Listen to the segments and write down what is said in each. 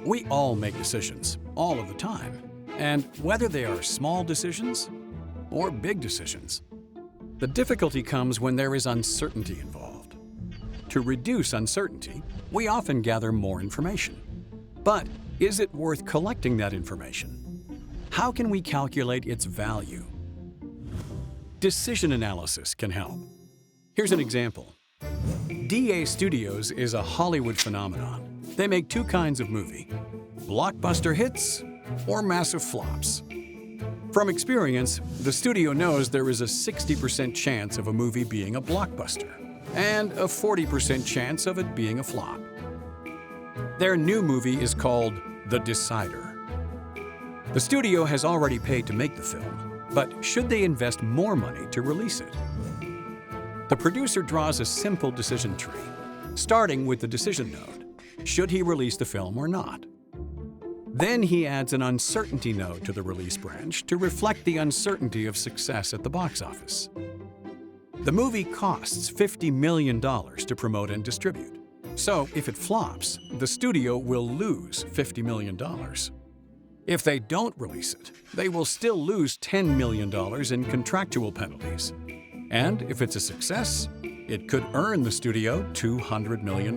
We all make decisions, all of the time, and whether they are small decisions or big decisions. The difficulty comes when there is uncertainty involved. To reduce uncertainty, we often gather more information. But is it worth collecting that information? How can we calculate its value? Decision analysis can help. Here's an example. DA Studios is a Hollywood phenomenon. They make two kinds of movie: blockbuster hits or massive flops. From experience, the studio knows there is a 60% chance of a movie being a blockbuster and a 40% chance of it being a flop. Their new movie is called The Decider. The studio has already paid to make the film, but should they invest more money to release it? The producer draws a simple decision tree, starting with the decision node. Should he release the film or not? Then he adds an uncertainty node to the release branch to reflect the uncertainty of success at the box office. The movie costs $50 million to promote and distribute. So if it flops, the studio will lose $50 million. If they don't release it, they will still lose $10 million in contractual penalties. And if it's a success, it could earn the studio $200 million.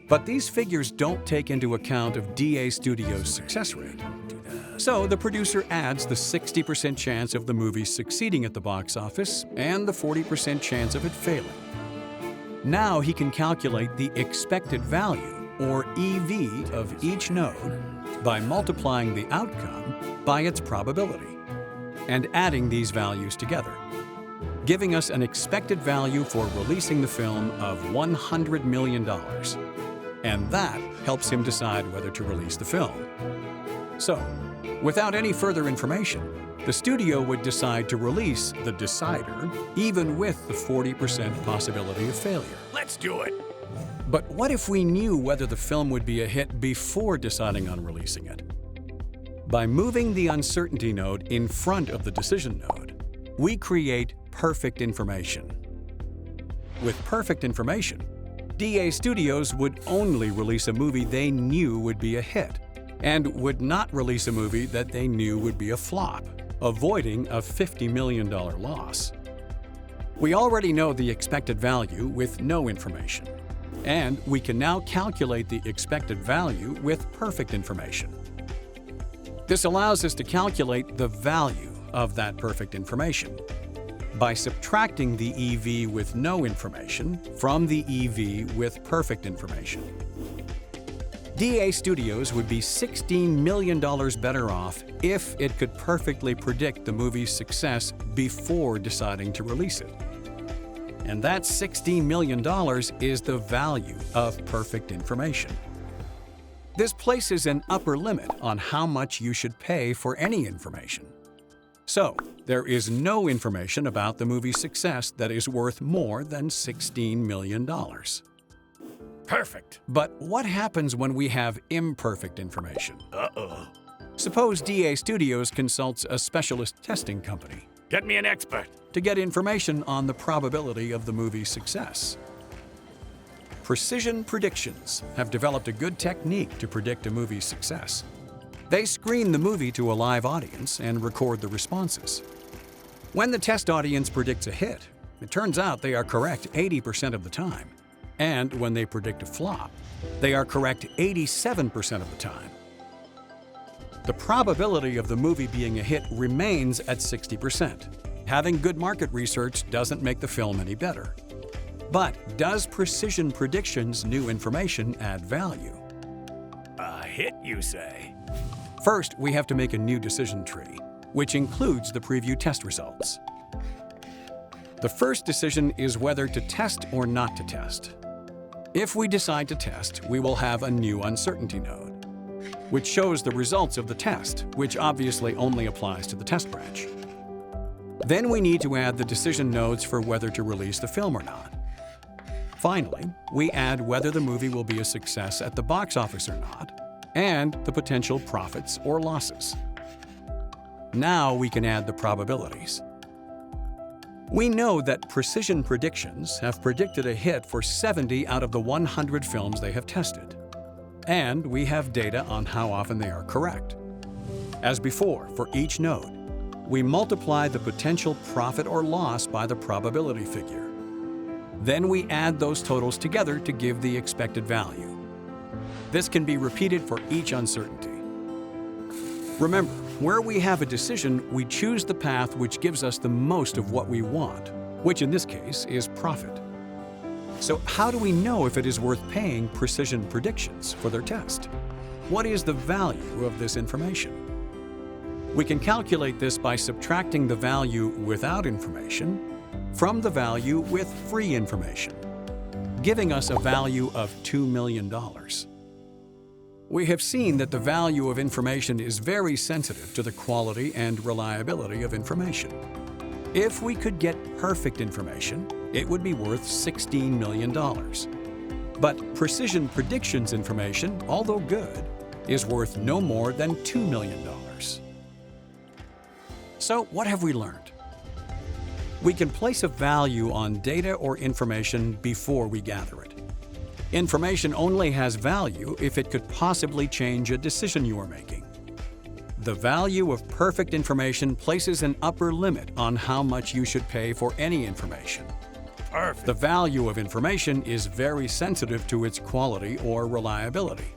But these figures don't take into account of DA Studios' success rate. So the producer adds the 60% chance of the movie succeeding at the box office and the 40% chance of it failing. Now he can calculate the expected value, or EV, of each node by multiplying the outcome by its probability and adding these values together, giving us an expected value for releasing the film of $100 million. And that helps him decide whether to release the film. So, without any further information, the studio would decide to release The Decider, even with the 40% possibility of failure. Let's do it! But what if we knew whether the film would be a hit before deciding on releasing it? By moving the uncertainty node in front of the decision node, we create perfect information. With perfect information, DA Studios would only release a movie they knew would be a hit, and would not release a movie that they knew would be a flop, avoiding a $50 million loss. We already know the expected value with no information, and we can now calculate the expected value with perfect information. This allows us to calculate the value of that perfect information by subtracting the EV with no information from the EV with perfect information. DA Studios would be $16 million better off if it could perfectly predict the movie's success before deciding to release it. And that $16 million is the value of perfect information. This places an upper limit on how much you should pay for any information. So, there is no information about the movie's success that is worth more than $16 million. Perfect. But what happens when we have imperfect information? Uh-oh. Suppose DA Studios consults a specialist testing company Get me an expert. to get information on the probability of the movie's success. Precision Predictions have developed a good technique to predict a movie's success. They screen the movie to a live audience and record the responses. When the test audience predicts a hit, it turns out they are correct 80% of the time. And when they predict a flop, they are correct 87% of the time. The probability of the movie being a hit remains at 60%. Having good market research doesn't make the film any better. But does Precision Predictions' new information add value? A hit, you say? First, we have to make a new decision tree, which includes the preview test results. The first decision is whether to test or not to test. If we decide to test, we will have a new uncertainty node, which shows the results of the test, which obviously only applies to the test branch. Then we need to add the decision nodes for whether to release the film or not. Finally, we add whether the movie will be a success at the box office or not, and the potential profits or losses. Now we can add the probabilities. We know that Precision Predictions have predicted a hit for 70 out of the 100 films they have tested. and we have data on how often they are correct. As before, for each node, we multiply the potential profit or loss by the probability figure. Then we add those totals together to give the expected value. This can be repeated for each uncertainty. Remember, where we have a decision, we choose the path which gives us the most of what we want, which in this case is profit. So how do we know if it is worth paying Precision Predictions for their test? What is the value of this information? We can calculate this by subtracting the value without information from the value with free information, giving us a value of $2 million. We have seen that the value of information is very sensitive to the quality and reliability of information. If we could get perfect information, it would be worth $16 million. But Precision Predictions information, although good, is worth no more than $2 million. So what have we learned? We can place a value on data or information before we gather it. Information only has value if it could possibly change a decision you are making. The value of perfect information places an upper limit on how much you should pay for any information. Perfect. The value of information is very sensitive to its quality or reliability.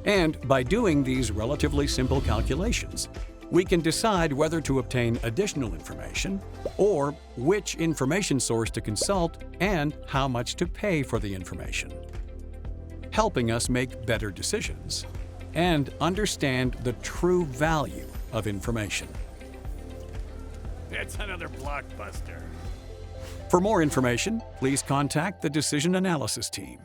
And by doing these relatively simple calculations, we can decide whether to obtain additional information or which information source to consult and how much to pay for the information, helping us make better decisions and understand the true value of information. It's another blockbuster. For more information, please contact the Decision Analysis team.